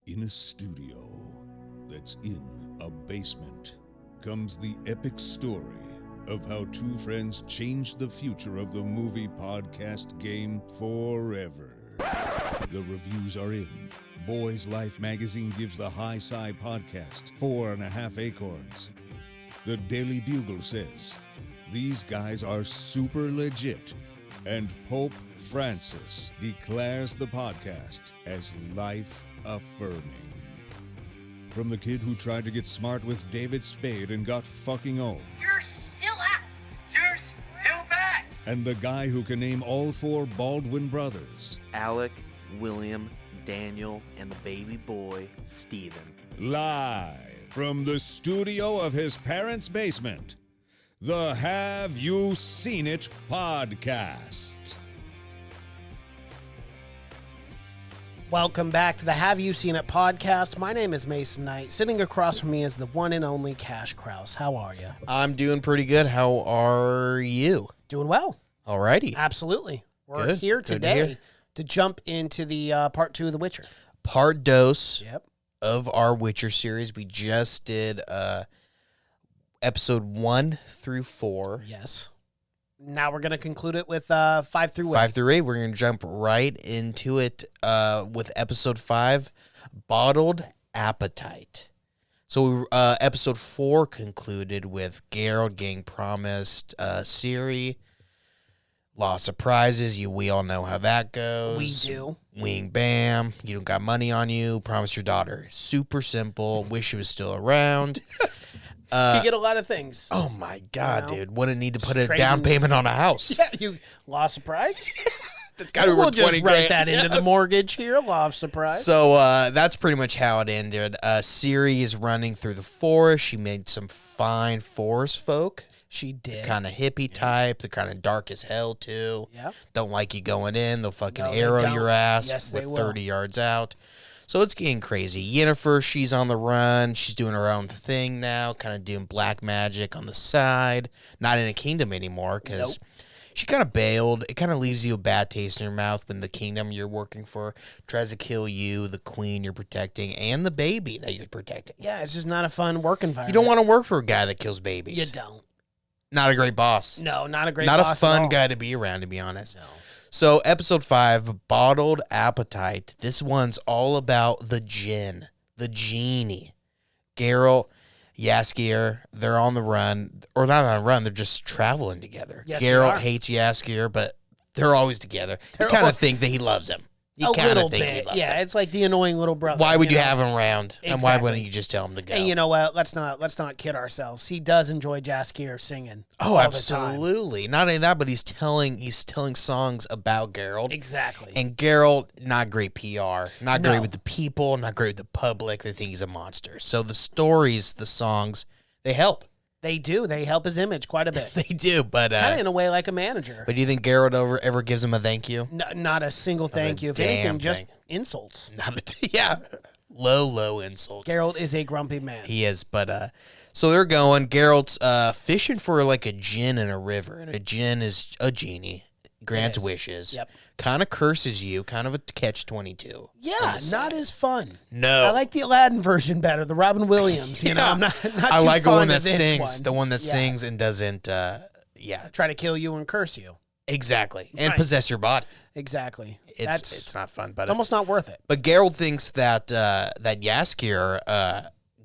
In a studio that's in a basement comes the epic story of how two friends changed the future of the movie podcast game forever. The reviews are in. Boys Life magazine gives the High Sci podcast 4.5 acorns. The Daily Bugle says, these guys are super legit. And Pope Francis declares the podcast as life-affirming. From the kid who tried to get smart with David Spade and got fucking old. You're still out. You're still bad. And the guy who can name all four Baldwin brothers. Alec, William, Daniel, and the baby boy, Stephen. Live from the studio of his parents' basement. The Have You Seen It podcast. Welcome back to the Have You Seen It podcast. My name is Mason Knight. Sitting across from me is the one and only Cash Kraus. How are you? I'm doing pretty good. How are you? Doing well. Alrighty. Absolutely. We're Good. here Good to today hear. to jump into the part 2 of The Witcher. Part dose Yep. of our Witcher series. We just did episode 1 through 4. Yes. Now we're going to conclude it with 5 through 8. 5 through 8. We're going to jump right into it with episode 5, Bottled Appetite. So episode 4 concluded with Geralt getting promised Ciri. Lost surprises. We all know how that goes. We do. Wing bam. You don't got money on you. Promise your daughter. Super simple. Wish she was still around. You get a lot of things. Oh my God, You know? dude. Wouldn't need to put Just a down trading- payment on a house. Yeah, you lost surprise? It's got to be We'll worth just 20 write grand. that into the mortgage here. Lost surprise. So that's pretty much how it ended. Ciri is running through the forest. She made some fine forest folk. She did. Kind of hippie type. They're kind of dark as hell, too. Yep. Don't like you going in. They'll fucking No, they arrow don't. your ass Yes, they with will. 30 yards out. So it's getting crazy. Yennefer, she's on the run. She's doing her own thing now, kind of doing black magic on the side. Not in a kingdom anymore because she kind of bailed. It kind of leaves you a bad taste in your mouth when the kingdom you're working for tries to kill you, the queen you're protecting, and the baby that you're protecting. Yeah, it's just not a fun work environment. You don't want to work for a guy that kills babies. You don't. Not a great boss. No, not a great Not boss a at fun all. guy to be around, to be honest. No. So, episode 5, Bottled Appetite. This one's all about the djinn, the genie. Geralt, Jaskier, they're on the run. Or not on the run, they're just traveling together. Yes, they Geralt are. hates Jaskier, but they're always together. They're You kind al- of think that he loves him. You A kind little of think he bit. loves Yeah, him. it's like the annoying little brother. Why would you know? have him around? And why Exactly. wouldn't you just tell him to go? And you know what? Let's not kid ourselves. He does enjoy Jaskier singing. Oh, all the time. absolutely. Not only that, but he's telling songs about Geralt. Exactly. And Geralt, not great PR, not No. great with the people, not great with the public. They think he's a monster. So the stories, the songs, they help. They do. They help his image quite a bit. They do, but Kind of in a way like a manager. do you think Geralt ever gives him a thank you? Not a single thank you. If damn anything, just thing. insults. Yeah, low insults. Geralt is a grumpy man. He is, but so they're going. Geralt's fishing for like a djinn in a river, and a djinn is a genie, grants is. wishes, Yep. kind of curses you, kind of a catch-22. Yeah, not as fun. No, I like the Aladdin version better, the Robin Williams. You know, Yeah. I'm not I too like the fond one of that this sings, one. the one that Yeah. sings and doesn't. Try to kill you and curse you. Exactly, and Right. possess your body. Exactly. It's not fun, but It's almost not worth it. but Geralt thinks that that Jaskier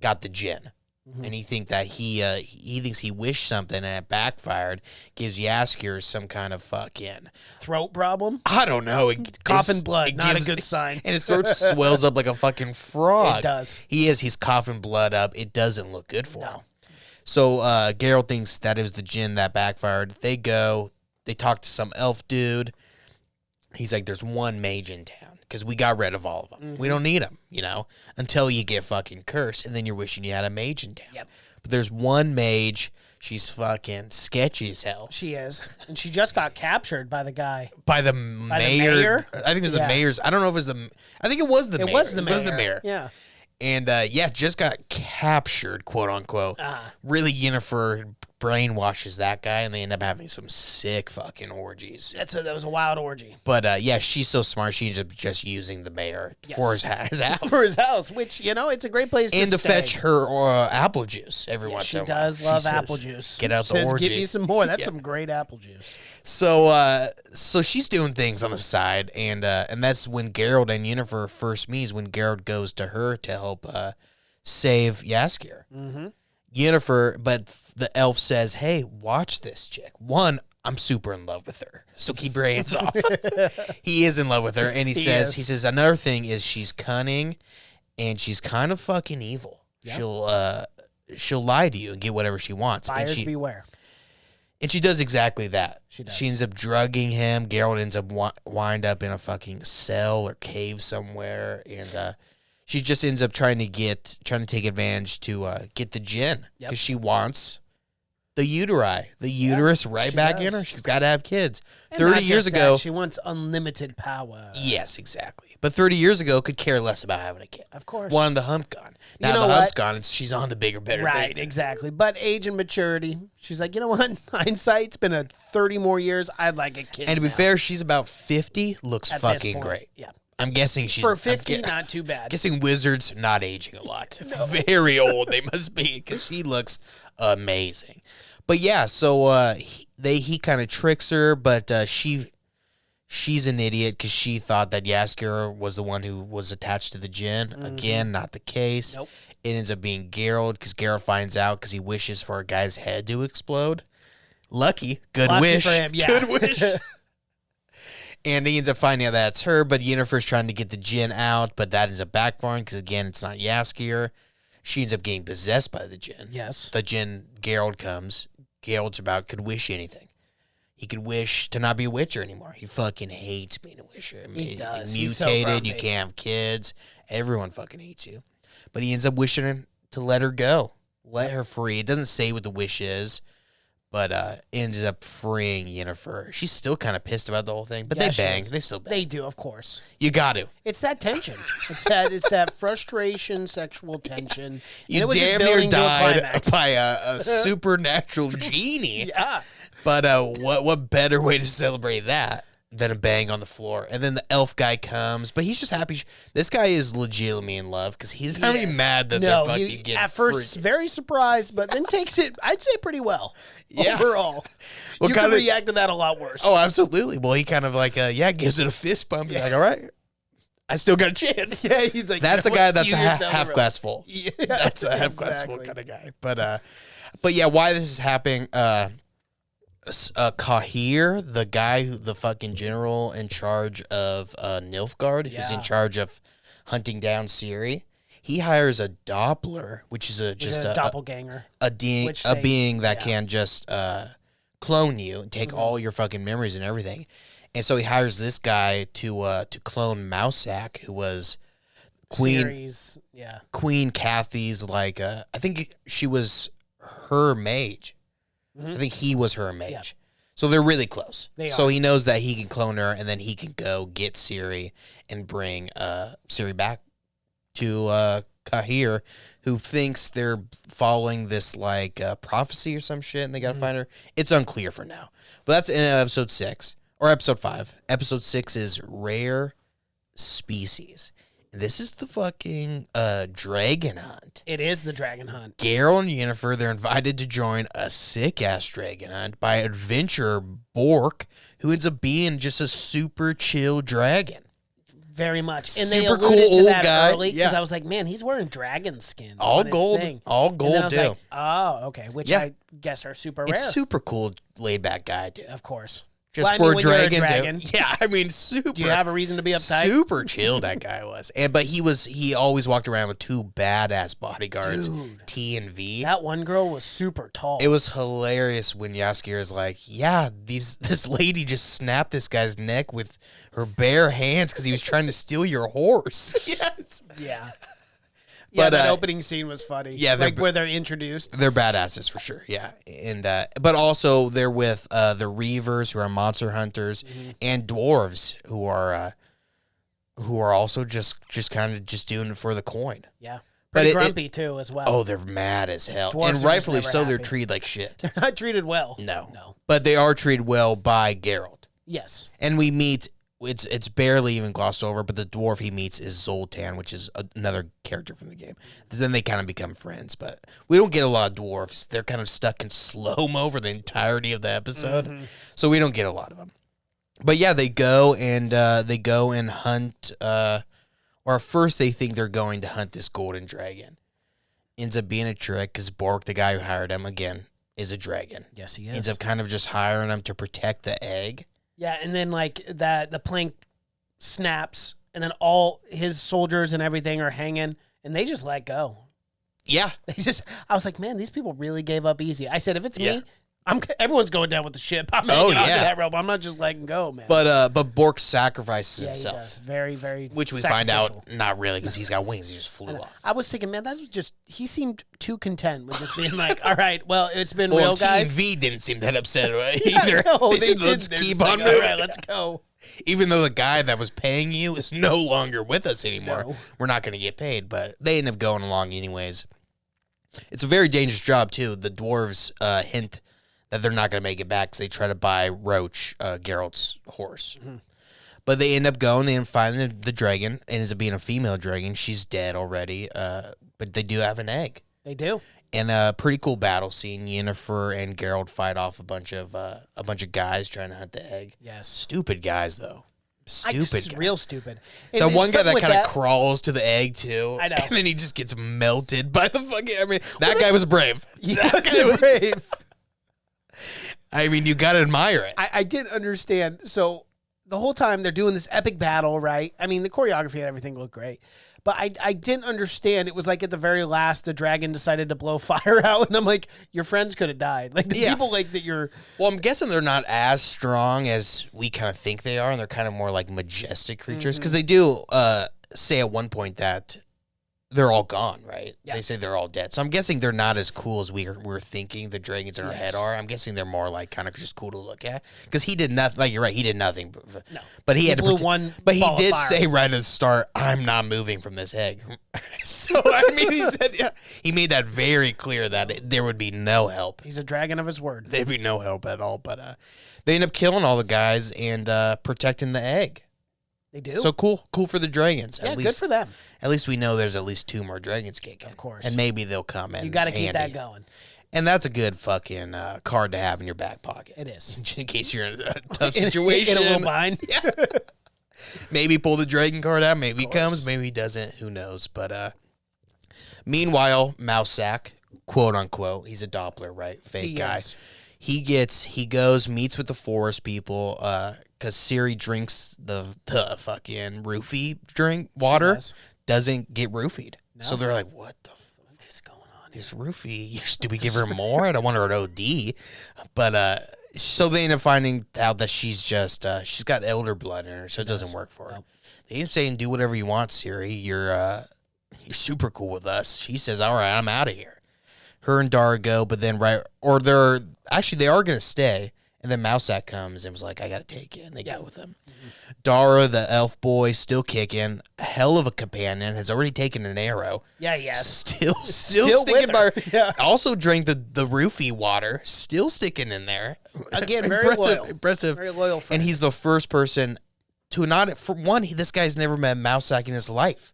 got the djinn, Mm-hmm. and he thinks that he thinks he wished something and it backfired. Gives Jaskier some kind of fucking Throat problem. I don't know. Coughing blood, not a good sign. And his throat swells up like a fucking frog. It does. He's coughing blood up. It doesn't look good for him. So Geralt thinks that it was the djinn that backfired. They go. They talk to some elf dude. He's like, there's one mage in town because we got rid of all of them. Mm-hmm. We don't need them, until you get fucking cursed. And then you're wishing you had a mage in town. Yep. But there's one mage. She's fucking sketchy as hell. She is. And she just got captured by the guy. By the mayor? I think it was the Yeah. mayor's. I don't know if it was the. I think it was the mayor. It was the mayor. It was the mayor. Yeah. And just got captured, quote unquote. Really, Yennefer brainwashes that guy, and they end up having some sick fucking orgies. That was a wild orgy. But yeah, she's so smart. She ends up just using the mayor for his house. For his house, which, it's a great place and to stay. fetch her apple juice every once in a while. She does love apple juice. Get out the orgy. Get me some more. That's some great apple juice. So she's doing things on the side, and that's when Geralt and Yennefer first meets, when Geralt goes to her to help save Jaskier. Mm-hmm. Yennefer, but the elf says, hey, watch this chick. One, I'm super in love with her, so keep your hands off. He is in love with her, and he says another thing is she's cunning, and she's kind of fucking evil. Yep. She'll lie to you and get whatever she wants. Buyers beware. And she does exactly that. She does. She ends up drugging him. Geralt ends up wind up in a fucking cell or cave somewhere, and she just ends up trying to take advantage to get the djinn because she wants the uterus right back in her. She's got to have kids. And 30 years ago, that, she wants unlimited power. Yes, exactly. But 30 years ago, could care less about having a kid. Of course. Wanted the hump gone. Now the hump's gone, and she's on the bigger, better Right, things. exactly. But age and maturity, she's like, you know what? Hindsight, it's been 30 more years. I'd like a kid. And to be fair, she's about 50. Looks At fucking great. Yeah. I'm guessing she's for 50, not too bad. Guessing wizards not aging a lot. Very old they must be because she looks amazing. But yeah, so he kind of tricks her, but she's an idiot because she thought that Jaskier was the one who was attached to the djinn. Mm-hmm. Again, not the case. Nope. It ends up being Geralt because Geralt finds out because he wishes for a guy's head to explode. Lucky wish for him. Yeah. Good wish. And he ends up finding out that's her, but Yennefer's trying to get the djinn out, but that ends up backfiring because, again, it's not Jaskier. She ends up getting possessed by the djinn. Yes. The djinn, Geralt comes. Geralt's could wish anything. He could wish to not be a witcher anymore. He fucking hates being a witcher. I mean, he does. He's mutated. You can't have kids. Everyone fucking hates you. But he ends up wishing to let her go. Let her free. It doesn't say what the wish is. But ends up freeing Yennefer. She's still kind of pissed about the whole thing, but they bang. They still bang. They do, of course. You got to. It's that tension. It's that frustration, sexual tension. You damn near died by a supernatural genie. Yeah. But what better way to celebrate that than a bang on the floor? And then the elf guy comes, but he's just happy. This guy is legitimately in love because he's not even mad that they're fucking getting at first very surprised, but then takes it, I'd say, pretty well. Yeah. Overall. You can react to that a lot worse. Oh, absolutely. Well, he kind of gives it a fist bump. He's like, all right, I still got a chance. Yeah, he's like, that's a guy that's a half glass full. Yeah, that's a half glass full kind of guy. But yeah, why this is happening? Kahir, the guy the fucking general in charge of Nilfgaard, who's in charge of hunting down Ciri, he hires a Doppler, which is a doppelganger, a being that can just clone you and take all your fucking memories and everything. And so he hires this guy to clone Mousak, who was Queen Kathy's I think she was her mage. Mm-hmm. I think he was her mage. Yeah. So they're really close. So he knows that he can clone her, and then he can go get Ciri and bring Ciri back to Kahir, who thinks they're following this prophecy or some shit, and they gotta find her. It's unclear for now. But that's in episode 6 or episode 5. Episode 6 is Rare Species. This is the fucking dragon hunt. It is the dragon hunt. Geralt and Yennefer, they're invited to join a sick-ass dragon hunt by adventurer Bork, who ends up being just a super chill dragon. Very much. And super they alluded cool to old that guy. early because I was like, man, he's wearing dragon skin. All on gold. His thing. All gold, and then I was too. like, oh, okay. Which I guess are super rare. It's super cool, laid-back guy, too. Of course. Just for a dragon. Yeah, I mean, super. Do you have a reason to be uptight? Super chill that guy was. But he always walked around with 2 badass bodyguards, T and V. That one girl was super tall. It was hilarious when Jaskier is like, yeah, this lady just snapped this guy's neck with her bare hands because he was trying to steal your horse. Yes. Yeah. Yeah, that opening scene was funny. Yeah, where they're introduced. They're badasses for sure. Yeah, and but also they're with the Reavers, who are monster hunters, and dwarves, who are also just kind of just doing it for the coin. Yeah. Pretty it- grumpy too, as well. Oh, they're mad as hell, Dwarves are and just rightfully never so. They're happy. treated like shit. They're not treated well. No, but they are treated well by Geralt. Yes. And we meet. It's barely even glossed over, but the dwarf he meets is Zoltan, which is another character from the game. Then they kind of become friends, but we don't get a lot of dwarfs. They're kind of stuck in slow-mo for the entirety of the episode, so we don't get a lot of them. But yeah, they go and hunt. Or first they think they're going to hunt this golden dragon. Ends up being a trick because Bork, the guy who hired him, again, is a dragon. Yes, he is. Ends up kind of just hiring him to protect the egg. Yeah, and then like the plank snaps, and then all his soldiers and everything are hanging, and they just let go. Yeah. I was like, man, these people really gave up easy. I said, if it's Yeah. me, everyone's going down with the ship. I'm Oh, hanging on to yeah. that rope. I'm not just letting go, man. But Bork sacrifices yeah, himself. he does. Very, very Which we sacrificial. find out, not really, because he's got wings. He just flew off. I was thinking, man, that's just, he seemed too content with just being like, all right, well, it's been Well, real, guys. TV didn't seem that upset either. No, They they said, didn't. let's They're keep just on like, moving. all right, let's go. Even though the guy that was paying you is no longer with us anymore. No. We're not going to get paid, but they end up going along anyways. It's a very dangerous job, too. The dwarves hint that they're not going to make it back because they try to buy Roach, Geralt's horse. Mm-hmm. But they end up going, they end up finding the dragon. It ends up being a female dragon. She's dead already, but they do have an egg. They do. And a pretty cool battle scene. Yennefer and Geralt fight off a bunch of guys trying to hunt the egg. Yes. Stupid guys, though. Stupid guys. Real stupid. The one guy that kind of of crawls to the egg, too. I know. And then he just gets melted by the fucking... I mean, that guy was brave. That guy was brave. I mean, you got to admire it. I didn't understand. So the whole time they're doing this epic battle, right? I mean, the choreography and everything looked great. But I didn't understand. It was like at the very last, the dragon decided to blow fire out. And I'm like, your friends could have died. Like the people like that you're... Well, I'm guessing they're not as strong as we kind of think they are. And they're kind of more like majestic creatures. Because they do say at one point that they're all gone, right? Yeah. They say they're all dead. So I'm guessing they're not as cool as we're thinking the dragons in our head are. I'm guessing they're more like kind of just cool to look at. Because he did nothing. Like, you're right, he did nothing. No. But he had blew to one But he ball of did fire. say right at the start, I'm not moving from this egg. So, I mean, he said, he made that very clear that there would be no help. He's a dragon of his word. There'd be no help at all. But they end up killing all the guys and protecting the egg. They do. So cool for the dragons. yeah, At good least, for them. At least we know there's at least 2 more dragons kicking. Of course. And maybe they'll come in. You got to keep that handy. going. And that's a good fucking card to have in your back pocket. It is. In case you're in a tough situation. In a little bind. Maybe pull the dragon card out. Maybe he comes. Maybe he doesn't. Who knows? But meanwhile, Mousesack, quote unquote, he's a Doppler, right? Fake He guy. is. He goes, meets with the forest people, because Ciri drinks the fucking roofie water, does. doesn't get roofied. No. So they're like, what the fuck What's going on? this roofie? Do we give her more? I don't want her to OD. But so they end up finding out that she's just she's got elder blood in her, so it doesn't work for her. Nope. They end up saying, do whatever you want, Ciri. You're super cool with us. She says, all right, I'm out of here. Her and Dara go, but then they are gonna stay, and then Mousesack comes and was like, I gotta take it, and they go with him. Dara, the elf boy, still kicking, hell of a companion, has already taken an arrow. Yeah, yes. Still Still sticking with by her. her. Yeah. Also drank the roofie water, still sticking in there. Again, very loyal. Impressive. Very loyal friend. And he's the first person to not, for one, this guy's never met Mousesack in his life.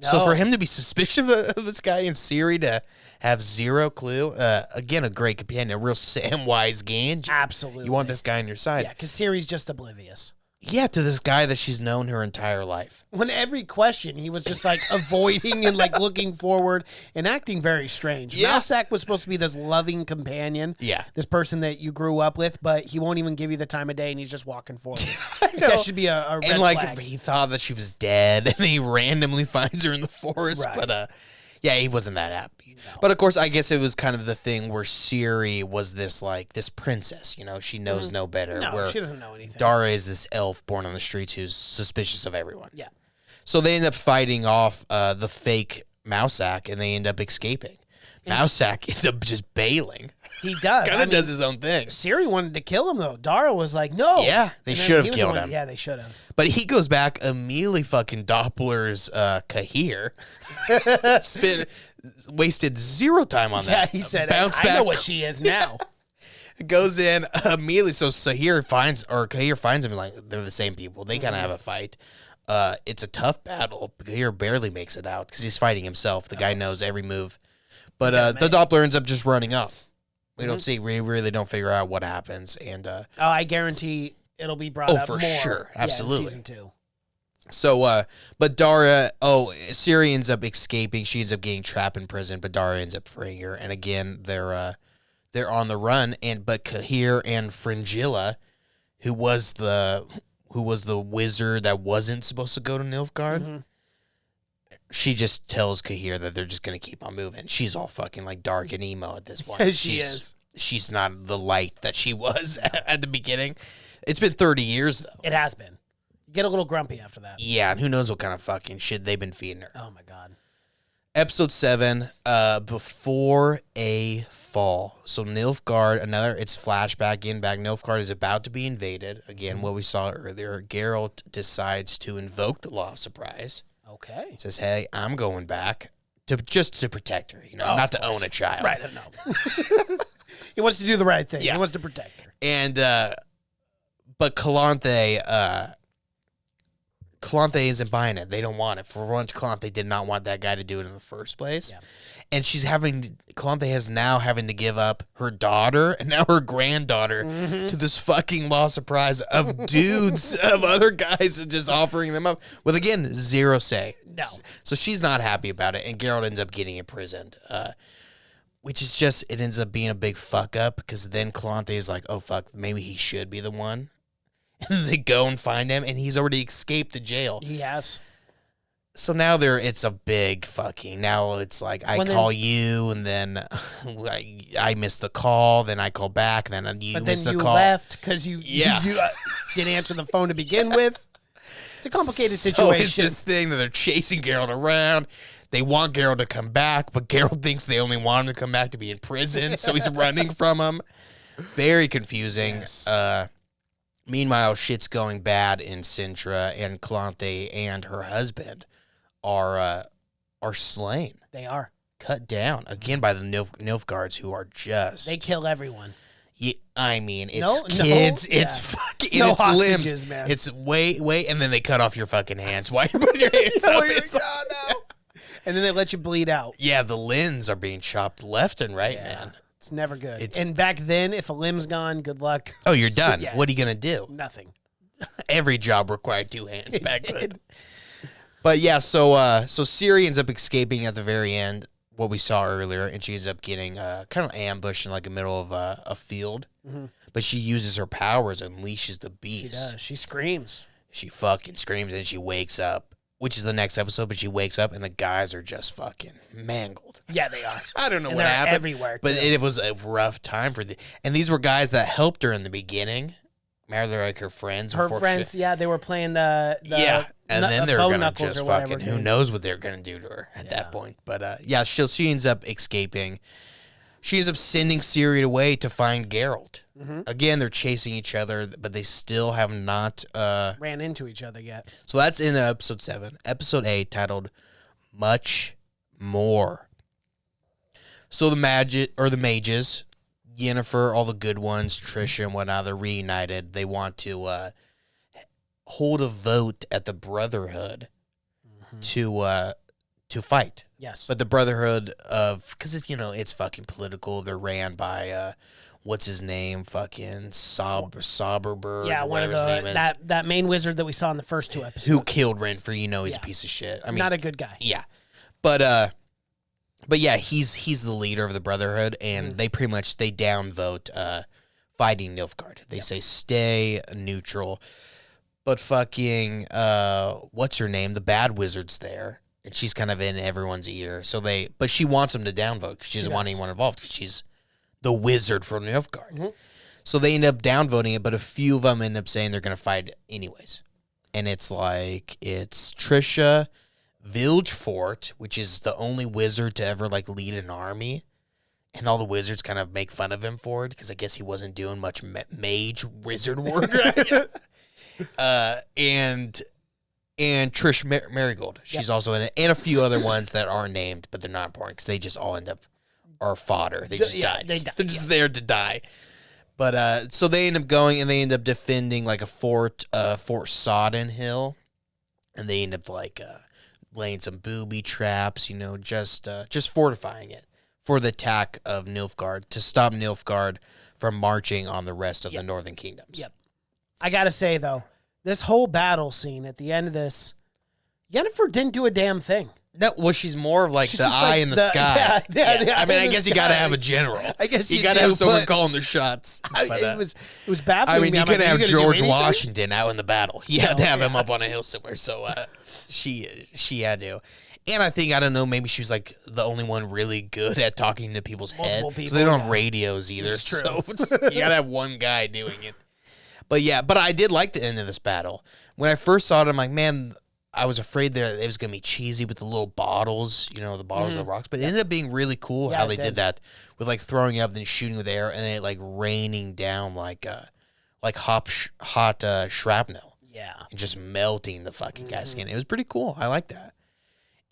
So No. for him to be suspicious of this guy and Ciri to have zero clue, again, a great companion, a real Samwise Gamgee. Absolutely. You want this guy on your side. Yeah, because Ciri's just oblivious. Yeah, to this guy that she's known her entire life. When every question, he was just like avoiding and like looking forward and acting very strange. Yeah. Mousesack was supposed to be this loving companion. Yeah. This person that you grew up with, but he won't even give you the time of day and he's just walking forward. know. That should be a red And like flag. he thought that she was dead, and then he randomly finds her in the forest. Right. But yeah, he wasn't that happy. But of course, I guess it was kind of the thing where Ciri was this princess. You know, she knows no better. No, where she doesn't know anything. Dara is this elf born on the streets who's suspicious of everyone. Yeah. So they end up fighting off the fake Mousesack, and they end up escaping. Mousak ends up just bailing. He does. Kind of does his own thing. Siri wanted to kill him, though. Dara was like, no. Yeah, they should have killed him. Yeah, they should have. But he goes back, immediately fucking Doppler's Kahir. Wasted zero time on that. Yeah, he said, I know what she is now. Goes in immediately. So Kahir finds him, like, they're the same people. They kind of have a fight. It's a tough battle. Kahir barely makes it out because he's fighting himself. The guy knows every move. But the Doppler ends up just running off. We don't see. We really don't figure out what happens. And I guarantee it'll be brought up for more. Sure, absolutely. In season 2. So, but Dara, Siri ends up escaping. She ends up getting trapped in prison, but Dara ends up freeing her. And again, they're on the run. But Kahir and Fringilla, who was the wizard that wasn't supposed to go to Nilfgaard. She just tells Kahir that they're just going to keep on moving. She's all fucking like dark and emo at this point. She's not the light that she was at the beginning. It's been 30 years, though. It has been. You get a little grumpy after that. Yeah, and who knows what kind of fucking shit they've been feeding her. Oh, my God. Episode 7, Before a Fall. So Nilfgaard, it's flashback in back. Nilfgaard is about to be invaded. Again, what we saw earlier. Geralt decides to invoke the Law of Surprise. Okay. Says, hey, I'm going back to protect her, not to own a child. Right, no. He wants to do the right thing. Yeah. He wants to protect her. And, but Calanthe isn't buying it. They don't want it. For once, Calanthe did not want that guy to do it in the first place. Yeah. And Calanthe is now having to give up her daughter and now her granddaughter to this fucking Law Surprise of dudes, of other guys, and just offering them up with, again, zero say. No. So she's not happy about it, and Geralt ends up getting imprisoned, which is just, it ends up being a big fuck up, because then Calanthe is like, oh, fuck, maybe he should be the one. And they go and find him, and he's already escaped the jail. He has. So now it's a big fucking, now it's like, I call you, and then I miss the call, then I call back, then you miss the call. But then you left because you didn't answer the phone to begin with. It's a complicated situation. It's this thing that they're chasing Geralt around. They want Geralt to come back, but Geralt thinks they only want him to come back to be in prison, so he's running from him. Very confusing. Yes. Meanwhile, shit's going bad in Sintra, and Calanthe and her husband are slain. They are. Cut down, again, by the Nilfgaards, who are just... They kill everyone. Yeah, I mean, it's kids, it's fucking, no it's hostages, limbs. Man. It's wait, and then they cut off your fucking hands while you're putting your hands up. It's like, oh, no. And then they let you bleed out. Yeah, the limbs are being chopped left and right, Yeah. man. It's never good. And back then, if a limb's gone, good luck. Oh, you're done. Yeah. What are you going to do? Nothing. Every job required 2 hands back then. But yeah, so Ciri ends up escaping at the very end, what we saw earlier, and she ends up getting kind of ambushed in like the middle of a field. Mm-hmm. But she uses her powers and unleashes the beast. She does. She screams. She fucking screams, and she wakes up, which is the next episode, but she wakes up, and the guys are just fucking mangled. Yeah, they are. I don't know and what happened. Everywhere, but it was a rough time for and these were guys that helped her in the beginning. Remember, they're like her friends. Her friends, they were playing the and then they're gonna just fucking, who game. knows what they're gonna do to her at that point. But she ends up escaping. She ends up sending Ciri away to find Geralt. Mm-hmm. Again, they're chasing each other, but they still have not ran into each other yet. So that's in episode 7. Episode 8, titled Much More. So the mages, Yennefer, all the good ones, Trisha and whatnot, they're reunited. They want to hold a vote at the Brotherhood to fight. Yes. But the Brotherhood because it's fucking political. They're ran by what's his name? Fucking Soberberg. Yeah, one of his name is. that main wizard that we saw in the first 2 episodes. Who killed Renfrew? He's a piece of shit. I mean, not a good guy. Yeah, but yeah, he's the leader of the Brotherhood, and they pretty much downvote fighting Nilfgaard. They say stay neutral, but fucking what's her name? The bad wizard's there. And she's kind of in everyone's ear. But she wants them to downvote because she doesn't want anyone involved because she's the wizard from Nilfgaard. Mm-hmm. So they end up downvoting it, but a few of them end up saying they're going to fight anyways. And it's Trisha Villagefort, which is the only wizard to ever lead an army. And all the wizards kind of make fun of him for it because I guess he wasn't doing much mage wizard work. And Trish Marigold, she's also in it, and a few other ones that aren't named, but they're not important because they just all end up are fodder. They just die. They're just there to die. But so they end up going and they end up defending like a Fort Sodden Hill, and they end up like laying some booby traps, just fortifying it for the attack of Nilfgaard to stop Nilfgaard from marching on the rest of the Northern Kingdoms. Yep. I gotta say though, this whole battle scene at the end of this, Yennefer didn't do a damn thing. No, well, she's more of like She's the just eye like in the sky. Yeah, I mean, I guess you got to have a general. I guess you you got to do, have someone but- calling their shots. It was baffling. I mean, me. you I'm couldn't like, have "You gonna do George anything?" Washington out in the battle. You had to have him yeah. up on a hill somewhere. So she had to. And I think, I don't know, maybe she was like the only one really good at talking to people's head. Multiple So they people, don't have radios either. It's true. So you got to have one guy doing it. But I did like the end of this battle. When I first saw it, I'm like, man, I was afraid that it was going to be cheesy with the little bottles, the bottles of rocks. But it ended up being really cool how they did that with like throwing up, then shooting with air, and then it like raining down like hot shrapnel. Yeah. And just melting the fucking guy's skin. It was pretty cool. I like that.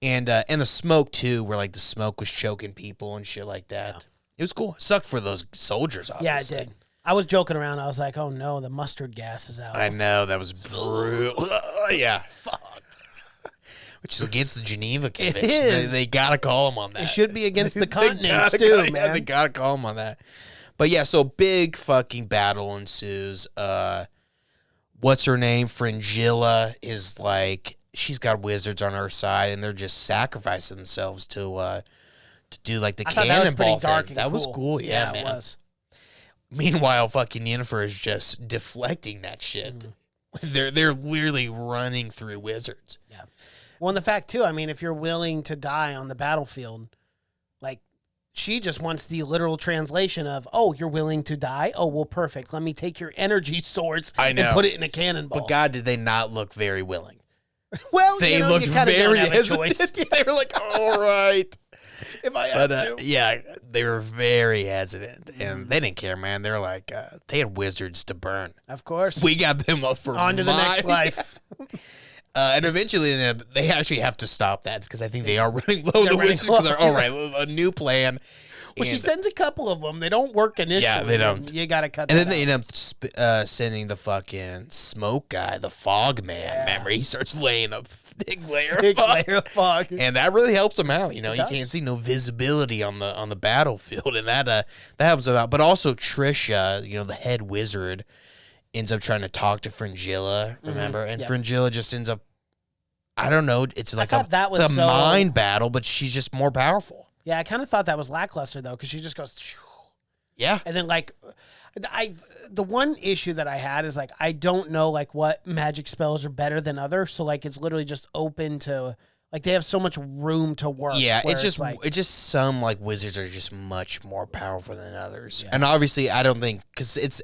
And the smoke too, where like the smoke was choking people and shit like that. Yeah. It was cool. It sucked for those soldiers, obviously. Yeah, it did. I was joking around. I was like, oh no, the mustard gas is out. I know, that was brutal. Yeah. Fuck. Which is against the Geneva Convention. It is. They got to call him on that. It should be against the continents too, man. Yeah, they got to call him on that. But yeah, so big fucking battle ensues. What's her name? Fringilla is like, she's got wizards on her side, and they're just sacrificing themselves to do like the cannonball thing. That was cool. Yeah, man. It was. Meanwhile, fucking Yennefer is just deflecting that shit. They're literally running through wizards. Yeah. Well, and the fact too, I mean, if you're willing to die on the battlefield, like she just wants the literal translation of, oh, you're willing to die? Oh, well, perfect. Let me take your energy swords and put it in a cannonball. But God, did they not look very willing? Well, They looked you kinda very don't have a choice. hesitant. They were like, all right. If I have to. Yeah, they were very hesitant, and they didn't care, man. They were like, they had wizards to burn. Of course. We got them up for On to the next life. And eventually, they actually have to stop that because I think they are running low. The running wizards, because low. they're all right. A new plan. Well, she And- sends a couple of them. They don't work initially. Yeah, they don't. You got to cut And that then they out. end up sending the fucking smoke guy, the fog man. Remember, he starts laying a thick layer of Big fog. layer of fog. And that really helps them out. You does. can't see no visibility on the battlefield, and that helps them out. But also Trisha, the head wizard, ends up trying to talk to Fringilla. Remember, and Fringilla just ends up, I don't know. It's like thought that was it's a so- mind battle, but she's just more powerful. Yeah, I kind of thought that was lackluster though, because she just goes, phew. Yeah. And then like, the one issue that I had is like I don't know like what magic spells are better than others, so like it's literally just open to like they have so much room to work. Yeah, where it's just like, some like wizards are just much more powerful than others, and obviously I don't think because it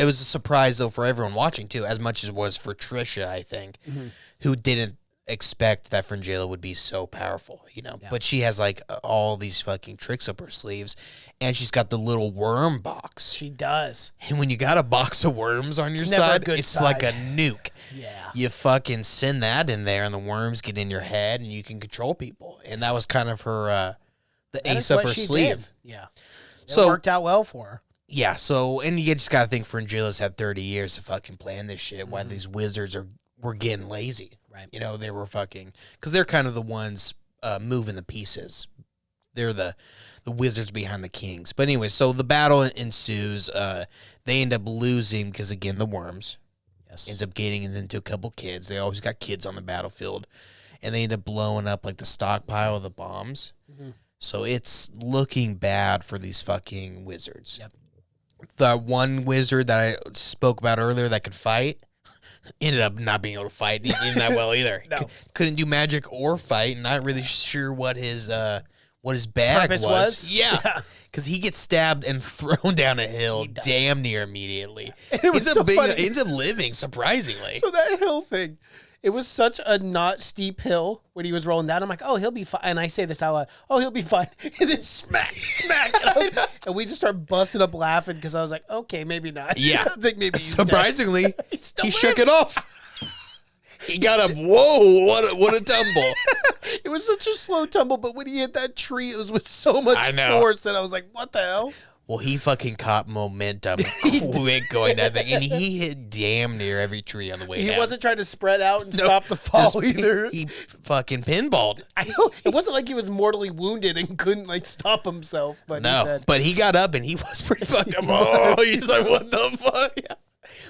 was a surprise though for everyone watching too, as much as it was for Trisha, I think, who didn't expect that Fringilla would be so powerful, But she has like all these fucking tricks up her sleeves, and she's got the little worm box. she does. And when you got a box of worms on your It's never a side, good it's side. like a nuke. Yeah. You fucking send that in there, and the worms get in your head, and you can control people. And that was kind of her, the That ace is up what her she sleeve. did. Yeah. It So- worked out well for her. Yeah, so, and you just got to think Fringilla's had 30 years to fucking plan this shit, while these wizards were getting lazy. Right. They were fucking, because they're kind of the ones moving the pieces. They're the wizards behind the kings. But anyway, so the battle ensues. They end up losing because, again, the worms. Yes. Ends up getting into a couple kids. They always got kids on the battlefield. And they end up blowing up like the stockpile of the bombs. So it's looking bad for these fucking wizards. Yep. The one wizard that I spoke about earlier that could fight ended up not being able to fight even that well either. No. Couldn't do magic or fight. Not really sure what his bag Purpose was. was? Yeah. Yeah. Because he gets stabbed and thrown down a hill He does. damn near immediately. And it was so funny. Ends up living, surprisingly. So that hill thing, It was such a not steep hill when he was rolling down. I'm like, oh, he'll be fine. And I say this out loud, oh, he'll be fine. And then smack. And we just start busting up laughing because I was like, okay, maybe not. Yeah. I think maybe he's surprisingly, dead. he shook it off. He got up. Whoa, what a tumble. It was such a slow tumble, but when he hit that tree, it was with so much force that I was like, what the hell? Well, he fucking caught momentum quick going that thing, and he hit damn near every tree on the way down. He wasn't trying to spread out and stop the fall either. He fucking pinballed. I know. It wasn't like he was mortally wounded and couldn't like stop himself. But no, he said, but he got up and he was pretty fucked up. Oh, he's like, what the fuck? Yeah.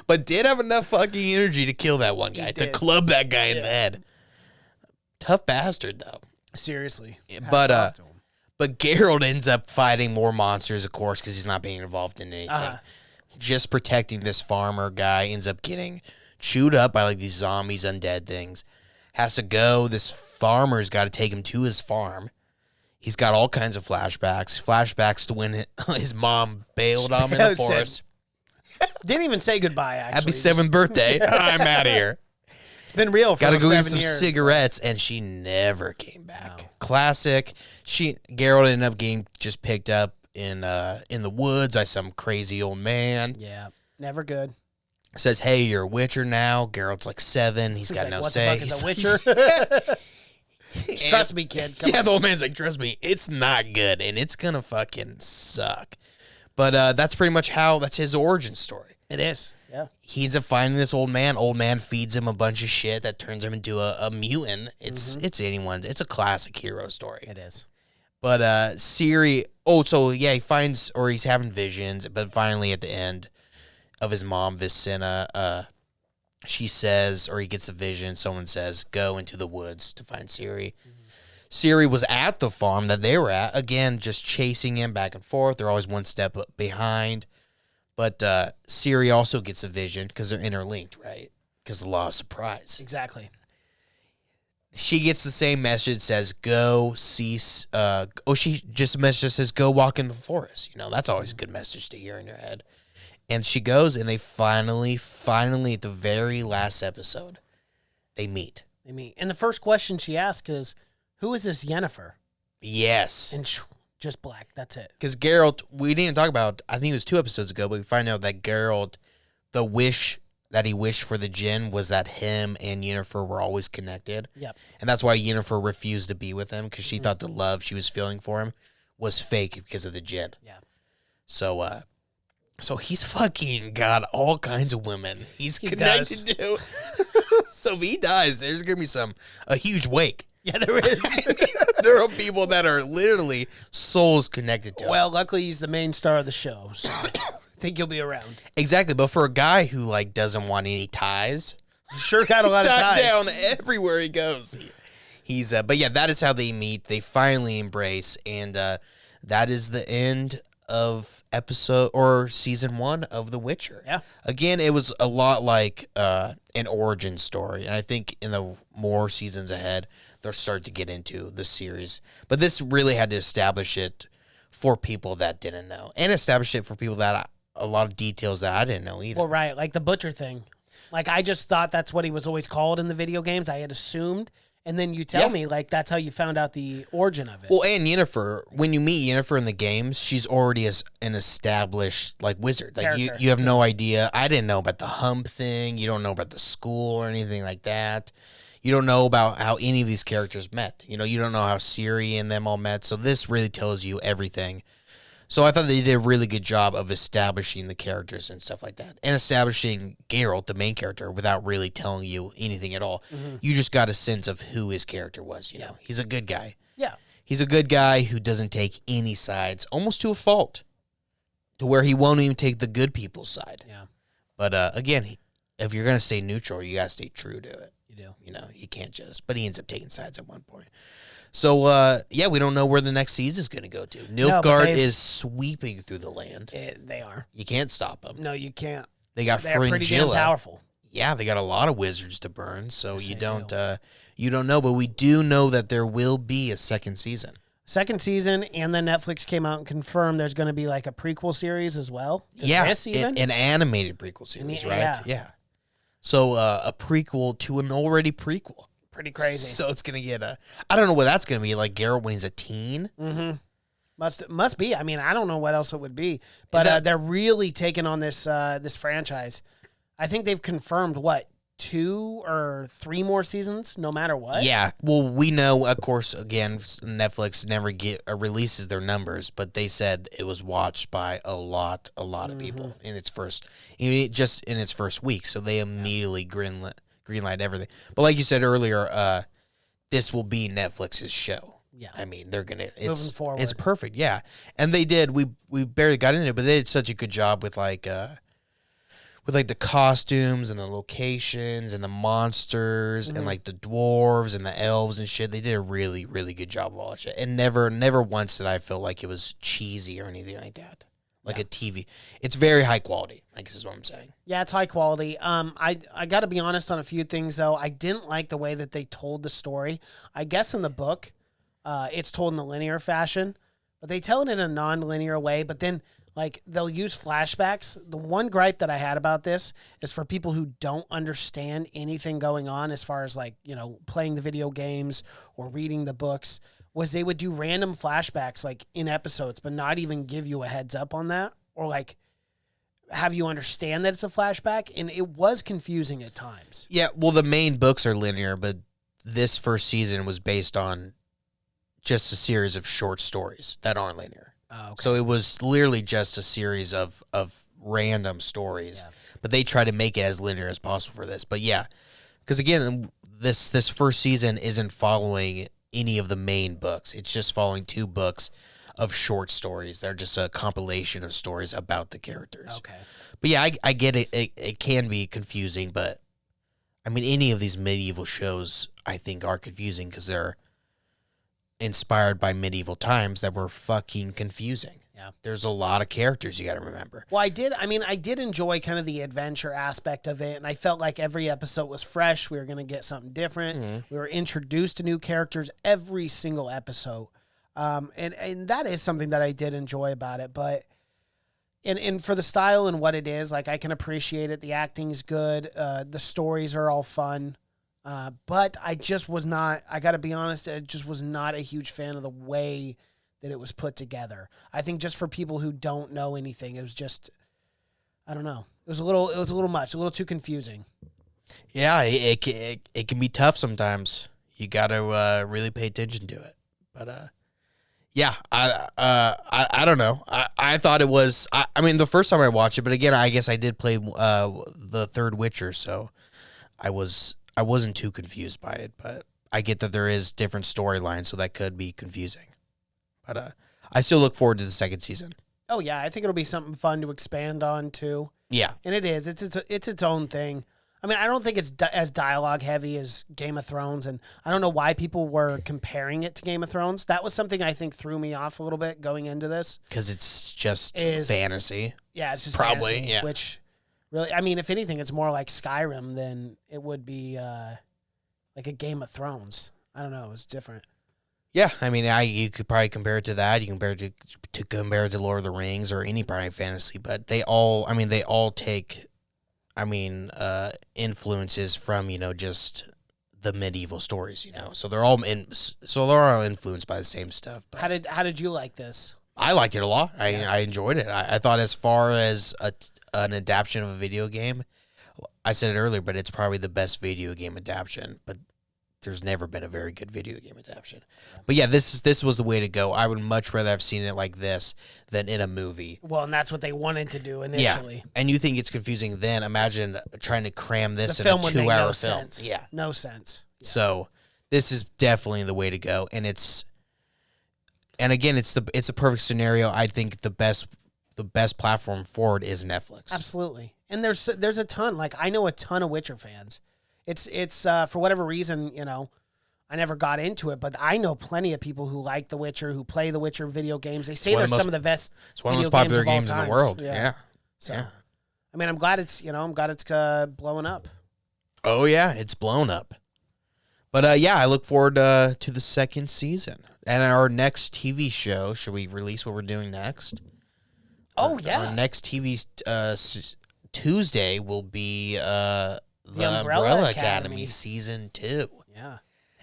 But did have enough fucking energy to kill that one guy, to club that guy in the head. Tough bastard, though. Seriously. But Geralt ends up fighting more monsters, of course, because he's not being involved in anything. Just protecting this farmer guy, ends up getting chewed up by like these zombies, undead things. Has to go. This farmer's got to take him to his farm. He's got all kinds of flashbacks. Flashbacks to when his mom bailed on him in the forest. Didn't even say goodbye, actually. Happy 7th birthday. I'm out of here. It's been real for Gotta go get 7 some years. cigarettes, and she never came back. Classic. Geralt ended up getting just picked up in the woods by some crazy old man. Yeah, never good. Says, hey, you're a Witcher now. Geralt's like 7. He's got like, no what say. the fuck is a Witcher? Trust me, kid. Come on. The old man's like, trust me, it's not good, and it's gonna fucking suck. But that's pretty much that's his origin story. It is. Yeah. He ends up finding this old man. Old man feeds him a bunch of shit that turns him into a mutant. It's a classic hero story. It is. But Ciri, he finds, or he's having visions, but finally at the end of his mom, Vicina, she says, or he gets a vision, someone says, go into the woods to find Ciri. Ciri was at the farm that they were at, again, just chasing him back and forth. They're always one step behind. But Ciri also gets a vision because they're interlinked, right? Because the law of surprise. Exactly. She gets the same message, says, go cease. She just a message that says, go walk in the forest. That's always a good message to hear in your head. And she goes, and they finally, at the very last episode, they meet. And the first question she asks is, who is this Yennefer? Yes. And just black. That's it. Because Geralt, we didn't talk about, I think it was 2 episodes ago, but we find out that Geralt, the wish that he wished for the djinn was that him and Yennefer were always connected. Yep. And that's why Yennefer refused to be with him, because she thought the love she was feeling for him was fake because of the djinn. Yeah. So he's fucking got all kinds of women he's connected to. So if he dies, there's going to be a huge wake. Yeah, there is. There are people that are literally souls connected to him. Well, luckily he's the main star of the show, so I think he'll be around. Exactly, but for a guy who doesn't want any ties, sure got a lot of ties. down everywhere he goes. He's but yeah, that is how they meet. They finally embrace, and that is the end of season 1 of The Witcher. Yeah. Again, it was a lot like an origin story, and I think in the more seasons ahead, they'll start to get into the series. But this really had to establish it for people that didn't know, and establish it for people that a lot of details that I didn't know either. Well, right, like the butcher thing. Like, I just thought that's what he was always called in the video games. I had assumed. And then you tell me, that's how you found out the origin of it. Well, and Yennefer, when you meet Yennefer in the games, she's already an established, wizard. You have no idea. I didn't know about the hump thing. You don't know about the school or anything like that. You don't know about how any of these characters met. You don't know how Ciri and them all met. So this really tells you everything. So I thought they did a really good job of establishing the characters and stuff like that. And establishing Geralt, the main character, without really telling you anything at all. Mm-hmm. You just got a sense of who his character was, you know. He's a good guy. Yeah. He's a good guy who doesn't take any sides, almost to a fault, to where he won't even take the good people's side. Yeah. But again, if you're going to stay neutral, you got to stay true to it. You do. You can't just. But he ends up taking sides at one point. So, we don't know where the next season is going to go to. Nilfgaard is sweeping through the land. They are. You can't stop them. No, you can't. They got They're pretty damn Fringilla. powerful. Yeah, they got a lot of wizards to burn, so you don't know. But we do know that there will be a second season. Second season, and then Netflix came out and confirmed there's going to be a prequel series as well. An animated prequel series, right? Yeah. So a prequel to an already prequel. Pretty crazy. So it's gonna get I don't know what that's gonna be like. Geralt when he's a teen. Mm-hmm. Must be. I mean, I don't know what else it would be, but they're really taking on this this franchise. I think they've confirmed 2 or 3 more seasons, no matter what. Yeah. Well, we know, of course. Again, Netflix never releases their numbers, but they said it was watched by a lot of people in its first, just in its first week. So they immediately greenlight everything. But like you said earlier, this will be Netflix's show. Yeah. I mean, they're gonna moving forward. It's perfect. Yeah, and they did. We barely got into it, but they did such a good job with the costumes and the locations and the monsters and like the dwarves and the elves and shit. They did a really, really good job of all that shit. And never once did I feel like it was cheesy or anything like that. Like a TV. It's very high quality, I guess is what I'm saying. Yeah, it's high quality. I got to be honest on a few things, though. I didn't like the way that they told the story. I guess in the book, it's told in a linear fashion, but they tell it in a non-linear way. But then, like, they'll use flashbacks. The one gripe that I had about this is for people who don't understand anything going on as far as, like, you know, playing the video games or reading the books, was they would do random flashbacks, like, in episodes, but not even give you a heads up on that or, like, have you understand that it's a flashback. And it was confusing at times. Yeah, well, the main books are linear, but this first season was based on just a series of short stories that aren't linear. Oh, okay. So it was literally just a series of random stories, but they try to make it as linear as possible for this. But yeah, because again, this first season isn't following any of the main books. It's just following 2 books of short stories. They're just a compilation of stories about the characters. Okay. But yeah, I get it. It can be confusing, but I mean, any of these medieval shows I think are confusing because they're inspired by medieval times that were fucking confusing. Yeah. There's a lot of characters you got to remember. Well, I did enjoy kind of the adventure aspect of it, and I felt like every episode was fresh. We were going to get something different. We were introduced to new characters every single episode. And that is something that I did enjoy about it, but and for the style and what it is, like, I can appreciate it. The acting's good. The stories are all fun. But I just was not, I got to be honest, I just was not a huge fan of the way that it was put together. I think just for people who don't know anything, it was just, I don't know. It was a little much, a little too confusing. Yeah, it can be tough sometimes. You got to really pay attention to it. But yeah, I don't know. I thought it was, I mean, the first time I watched it, but again, I guess I did play the third Witcher, so I wasn't too confused by it, but I get that there is different storylines, so that could be confusing. But I still look forward to the second season. Oh yeah, I think it'll be something fun to expand on too. Yeah, and it is. It's its own thing. I mean, I don't think it's as dialogue heavy as Game of Thrones, and I don't know why people were comparing it to Game of Thrones. That was something I think threw me off a little bit going into this. Because it's just fantasy. Yeah, it's just probably fantasy, yeah. Which really, I mean, if anything, it's more like Skyrim than it would be like a Game of Thrones. I don't know. It's different. Yeah, I mean, you could probably compare it to that. You can compare it to Lord of the Rings or any probably fantasy, but they all take, influences from, just the medieval stories, So they're all influenced by the same stuff. But How did you like this? I liked it a lot. I enjoyed it. I thought as far as an adaptation of a video game, I said it earlier, but it's probably the best video game adaptation. But there's never been a very good video game adaptation. But yeah, this was the way to go. I would much rather have seen it like this than in a movie. Well, and that's what they wanted to do initially. Yeah. And you think it's confusing then. Imagine trying to cram this The in film a would make 2-hour no film. sense. Yeah. No sense. Yeah. So this is definitely the way to go. And again, it's a perfect scenario. I think the best platform forward is Netflix. Absolutely. And there's a ton. Like, I know a ton of Witcher fans. It's for whatever reason, I never got into it, but I know plenty of people who like The Witcher, who play The Witcher video games. They say they're some of the best. It's one of the most popular games in the world. Yeah. Yeah. So, yeah. I mean, I'm glad it's blowing up. Oh yeah, it's blown up. But yeah, I look forward to the second season and our next TV show. Should we release what we're doing next? Oh yeah. Our next TV Tuesday will be The Umbrella Academy Season 2. Yeah.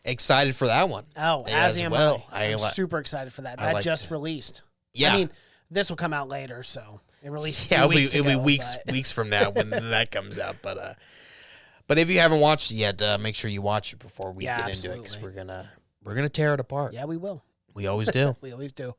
Excited for that one. Oh, as am well. I'm super excited for that. That just released. Yeah. I mean, this will come out later, so it released. It'll be weeks from now when that comes out. But if you haven't watched it yet, make sure you watch it before we get into it, because we're gonna tear it apart. Yeah, we will. We always do. We always do.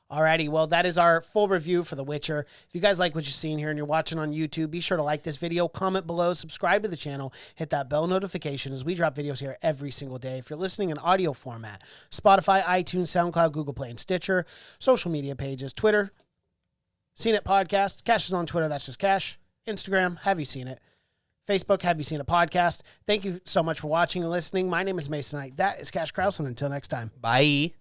Alrighty, well, that is our full review for The Witcher. If you guys like what you're seeing here and you're watching on YouTube, be sure to like this video, comment below, subscribe to the channel, hit that bell notification as we drop videos here every single day. If you're listening in audio format, Spotify, iTunes, SoundCloud, Google Play, and Stitcher, social media pages, Twitter, Seen It Podcast. Cash is on Twitter, that's just Cash. Instagram, Have You Seen It? Facebook, Have You Seen It Podcast. Thank you so much for watching and listening. My name is Mason Knight. That is Cash Krause, and until next time. Bye.